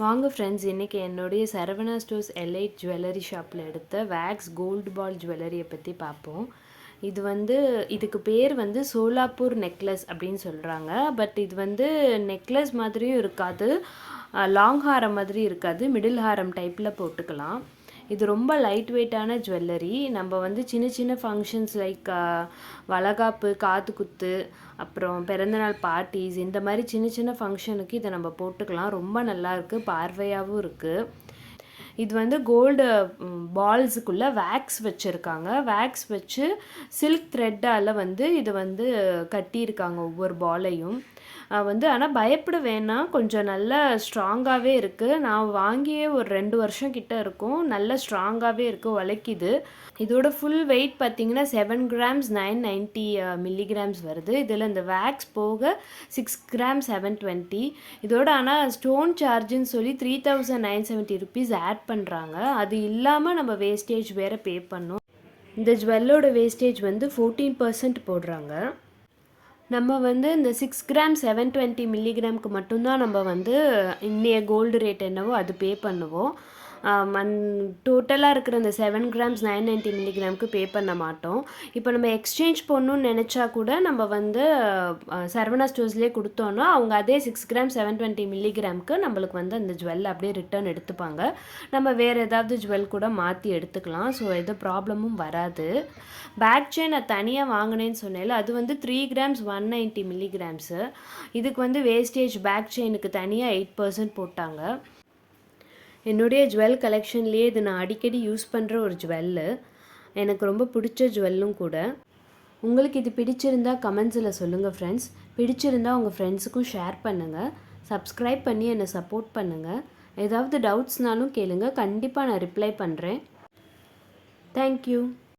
வாங்க ஃப்ரெண்ட்ஸ், இன்றைக்கி என்னுடைய சரவணா ஸ்டோர்ஸ் எலைட் ஜுவல்லரி ஷாப்பில் எடுத்த வேக்ஸ் கோல்டு பால் ஜுவல்லரியை பற்றி பார்ப்போம். இதுக்கு பேர் சோலாப்பூர் நெக்லஸ் அப்படின்னு சொல்கிறாங்க. பட் இது நெக்லஸ் மாதிரியும் இருக்காது, லாங் ஹாரம் மாதிரி இருக்காது, மிடில் ஹாரம் டைப்பில் போட்டுக்கலாம். இது ரொம்ப லைட் வெயிட்டான ஜுவல்லரி. நம்ம சின்ன சின்ன ஃபங்க்ஷன்ஸ் லைக் வளகாப்பு, காது குத்து, அப்புறம் பிறந்தநாள் பார்ட்டிஸ், இந்த மாதிரி சின்ன சின்ன ஃபங்க்ஷனுக்கு இதை நம்ம போட்டுக்கலாம். ரொம்ப நல்லாயிருக்கு, பார்வையாகவும் இருக்குது. இது கோல்டு பால்ஸுக்குள்ளே வேக்ஸ் வச்சுருக்காங்க. வேக்ஸ் வச்சு சில்க் த்ரெட்டால் இது கட்டியிருக்காங்க ஒவ்வொரு பாலையும். ஆனால் பயப்பட வேணாம், கொஞ்சம் நல்லா ஸ்ட்ராங்காகவே இருக்குது. நான் வாங்கியே ஒரு 2 வருஷம் கிட்ட இருக்கும். நல்ல ஸ்ட்ராங்காகவே இருக்குது, உழைக்குது. இதோட ஃபுல் வெயிட் பார்த்திங்கன்னா 7 கிராம்ஸ் 990 மில்லிகிராம்ஸ் வருது. இதில் இந்த வேக்ஸ் போக 6 கிராம் 720. இதோட ஆனால் ஸ்டோன் சார்ஜுன்னு சொல்லி 3970 ருபீஸ் ஆட் பண்ணுறாங்க. அது இல்லாமல் நம்ம வேஸ்டேஜ் வேறு பே பண்ணோம். இந்த ஜுவல்லோட வேஸ்டேஜ் 14% போடுறாங்க. நம்ம இந்த 6 கிராம் 720 மில்லிகிராமுக்கு மட்டும்தான் நம்ம இன்னைய கோல்டு ரேட் என்னவோ அது பே பண்ணுவோம். டோட்டலாக இருக்கிற இந்த 7 கிராம்ஸ் 990 மில்லிகிராமுக்கு பே பண்ண மாட்டோம். இப்போ நம்ம எக்ஸ்சேஞ்ச் பண்ணணும்னு நினச்சா கூட நம்ம சரவணா ஸ்டோர்ஸ்லேயே கொடுத்தோன்னா அவங்க அதே 6 கிராம் 720 மில்லிகிராமுக்கு நம்மளுக்கு அந்த ஜுவல் அப்படியே ரிட்டர்ன் எடுத்துப்பாங்க. நம்ம வேறு ஏதாவது ஜுவல் கூட மாற்றி எடுத்துக்கலாம். ஸோ எந்த ப்ராப்ளமும் வராது. பேக் செயின் நான் தனியாக வாங்கினேன்னு சொன்னேன்ல, அது 3 கிராம்ஸ் 190 மில்லிகிராம்ஸு. இதுக்கு வேஸ்டேஜ் பேக் செயினுக்கு தனியாக 8% போட்டாங்க. என்னுடைய ஜுவல் கலெக்ஷன்லேயே இது நான் அடிக்கடி யூஸ் பண்ணுற ஒரு ஜுவல்லு. எனக்கு ரொம்ப பிடிச்ச ஜுவல்லும் கூட. உங்களுக்கு இது பிடிச்சிருந்தா கமெண்ட்ஸில் சொல்லுங்கள் ஃப்ரெண்ட்ஸ். பிடிச்சிருந்தா உங்கள் ஃப்ரெண்ட்ஸுக்கும் ஷேர் பண்ணுங்கள். சப்ஸ்கிரைப் பண்ணி என்னை சப்போர்ட் பண்ணுங்கள். ஏதாவது டவுட்ஸ்னாலும் கேளுங்க, கண்டிப்பாக நான் ரிப்ளை பண்ணுறேன். தேங்க்யூ.